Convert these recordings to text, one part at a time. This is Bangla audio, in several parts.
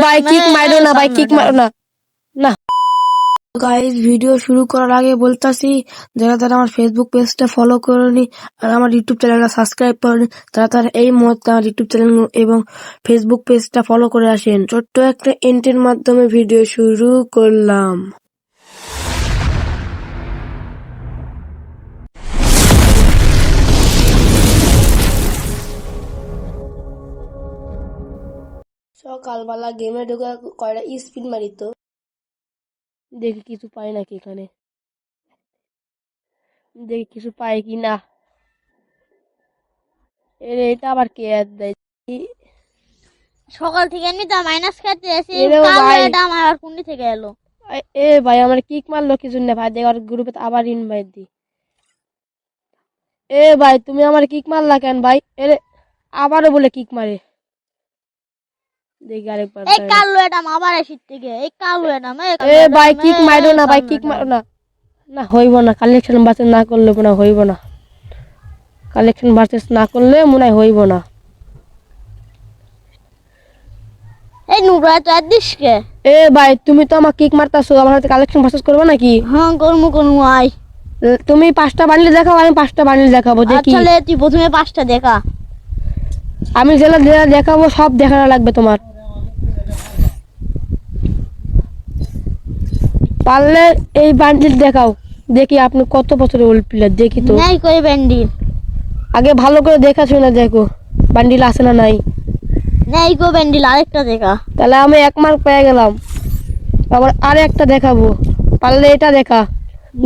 ভাই কিক মারো না, ভাই কিক মারো না। না গাইস, ভিডিও শুরু করার আগে বলতাছি, যারা যারা আমার ফেসবুক পেজটা ফলো করনি আর আমার ইউটিউব চ্যানেলটা সাবস্ক্রাইব করনি, তারা তারা এই মুহূর্তে আমার ইউটিউব চ্যানেল এবং ফেসবুক পেজটা ফলো করে আসেন। ছোট্ট একটা এন্টের মাধ্যমে ভিডিও শুরু করলাম। সকালবেলা গেমে ঢুকে কয়টা স্পিন মারি তো দেখি কিছু পাই নাকি এখানে, দেখি কিছু পাই কি না। এটা আবার কে অ্যাড দেয়? সকাল থেকে এমনি তো মাইনাস খাইতে এসে এরে ভাই। এটা আমার আর কুন্ডি থেকে এলো। ভাই আমার কিক মারলো কিছু না ভাই, দেখ আর গ্রুপে আবার ইনভাইট দি। ভাই তুমি আমার কিক মারলা কেন ভাই? আবারও বলে কিক মারে, দেখি আরেকবার। এই কালো এটা আবার এসির থেকে এই কালো এটা ভাই কিক মারো না, ভাই কিক মারো না। না হইব না, কালেকশন বাসেস না করলে মনে হয় হইব না, কালেকশন বাসেস না করলে মনে হয় হইব না। এই নুরা তো আদিস কে। ভাই তুমি তো আমার কিক মারতাছো, আমার হাতে কালেকশন বাসেস করবে নাকি? হ্যাঁ করমু আই। তুমি 5টা বান্ডিল দেখাও, আমি 5টা বান্ডিল দেখাবো, দেখি। আচ্ছা তুই প্রথমে 5টা দেখা। আমি যেটা যেটা দেখাবো সব দেখানো লাগবে তোমার। পারলে এই বান্ডিল দেখাও, দেখি আপনি কত বছরের ওল্ড প্লেয়ার, দেখি তো। নাই কই বান্ডিল? আগে ভালো করে দেখা শুনে দেখো বান্ডিল আছে না নাই। নাই গো বান্ডিল, আরেকটা দেখা। তাহলে আমি 1 মার্ক পেয়ে গেলাম, আবার আরেকটা দেখাবো। পারলে এটা দেখা,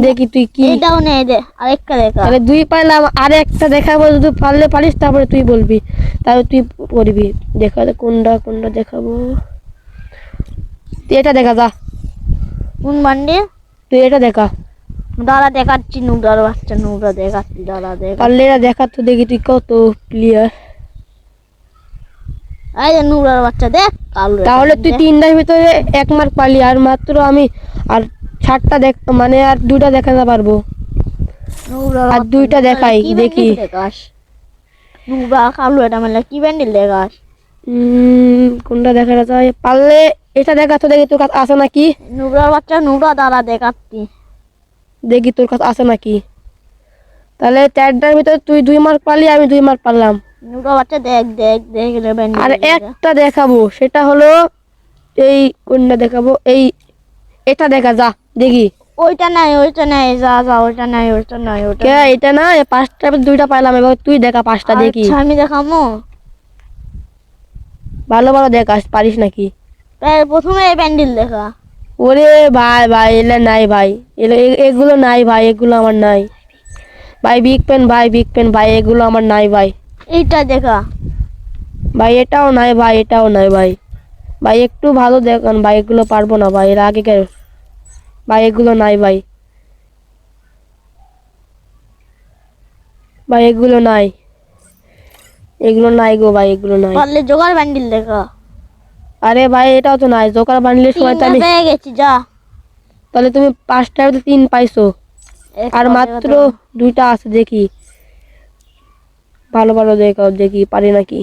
দেখি তুই কি। এটাও নেই দে, আরেকটা দেখা। তাহলে 2 পাইলাম, আরেকটা দেখাবো, যদি পারলে পারিস তারপরে তুই বলবি, তাহলে তুই করবি। দেখা কোনটা কোনটা দেখাবো, তুই এটা দেখা যা। কোন বান্ডিল? তুই এটা দেখা। দাঁড়া দেখাচ্ছি, নুরার বাচ্চা নুরা দেখাচ্ছি, দাঁড়া দেখা। পারলে এটা দেখা তো, দেখি তুই কত প্লেয়ার। এই যে নুরার বাচ্চা দেখ কালো। তাহলে তুই 3টার ভিতরে 1 মার্ক পালি, আর মাত্র আমি আর 7টা দেখ, মানে আর 2টা দেখাতে পারবো। আর 2টা দেখাই, দেখি। নুরা কালো এটা মানে কি বান্ডিল দেখাস? কোনটা দেখা যায়? পারলে এটা দেখা তো, দেখি তোর কাছে আছে নাকি। নুরার বাচ্চা নুরা, দাঁড়া দেখাচ্ছি, দেখি তোর কাছে আছে নাকি। তাহলে 4টার ভিতরে তুই 2 মার্ক পালি, আমি 2 মার্ক পারলাম। নুরা বাচ্চা দেখ দেখ দেখ রে বান্ডিল। আর একটা দেখাবো, সেটা হলো এই কোনটা দেখাবো, এটা দেখা যা, দেখি। ওইটা নাই যা যা, ওইটা নাই ওইটা নাই ওইটা। কে এটা না? 5টার ভিতরে 2টা পাইলাম, এবার তুই দেখা 5টা, দেখি। আচ্ছা আমি দেখামো। ভালো ভালো দেখাস পারিস নাকি। প্রথমে এই বান্ডিল দেখা। ওরে ভাই ভাই, এগুলো নাই ভাই, এগুলো নাই ভাই, এগুলো আমার নাই ভাই। বিগ পেন ভাই, বিগ পেন ভাই, এগুলো আমার নাই ভাই। এইটা দেখা ভাই এটাও নাই ভাই, এটাও নাই ভাই। ভাই একটু ভালো দেখান ভাই, এগুলো পারবো না ভাই, এর আগে ভাই এগুলো নাই ভাই, ভাই এগুলো নাই, এগুলো নাই গো ভাই, এগুলো নাই। পারলে জোগাড় বান্ডিল দেখা। আরে ভাই এটাও তো নাই, জোকার বান্ডিলের সময় তো আমি পেয়ে গেছি যা। তাহলে তুমি 5টার ভিতরে 3 পাইছো, আর মাত্র 2টা আছে, দেখি। ভালো ভালো দেখাও, দেখি পারি নাকি।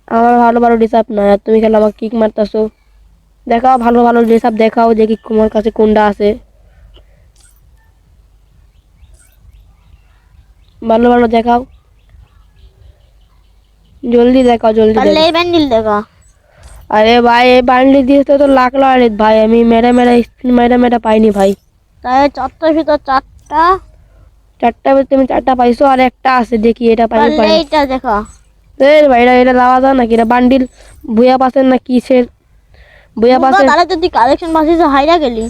আমার ভালো ভালো ডিসাপ নাই, আর তুমি খেলে আমাকে কিক মারতাছো। দেখাও ভালো ভালো ডিসাপ দেখাও, দেখি তোমার কাছে কোনটা আছে। ভালো ভালো দেখাও, জলদি দেখাও, জলদি পারলে দেখাও। এই বান্ডিল দেখা। আরে ভাই এই বান্ডিল দিয়ে তো লাখ লড়াই ভাই, আমি মেরা মেরা স্পিন মেরা মেরা পাইনি ভাই। তাই 4টার ভিতর 4টা। 4টার ভিতরে তুমি 4টা পাইছো, আর একটা আছে, দেখি এটা পাই পারলে পাই। এইটা দেখা। ভাই এটা লাওয়া যায় নাকি? এটা বান্ডিল ভুয়া পাসের না কিসের? ভুয়া পাসের। তাহলে তো তুই কালেকশন বাসিস হাইরা গেলি।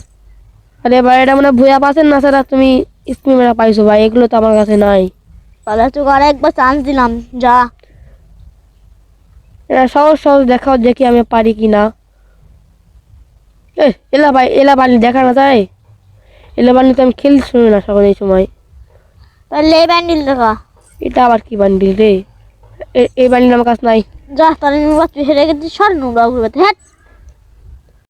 আরে ভাই এটা মানে ভুয়া পাসের না, সেটা তুমি স্পিন মেরা পাইছো ভাই, এগুলো তো আমার কাছে নাই। তাহলে তোকে আর একবার চান্স দিলাম যা। এটা সহজ সহজ দেখাও, দেখি আমি পারি কি না। এলা ভাই, এলা বান্ডিল দেখা না যায়, এলা বান্ডিল তো আমি খেলছি না তখন এই সময়। তাহলে এই বান্ডিল দেখা। এটা আবার কি বান্ডিল রে? এই বান্ডিল আমার কাছে নাই। যা তাহলে নুরা তুই হেরে গেছিস, সর নুরা ঘুরবে হ্যাঁ।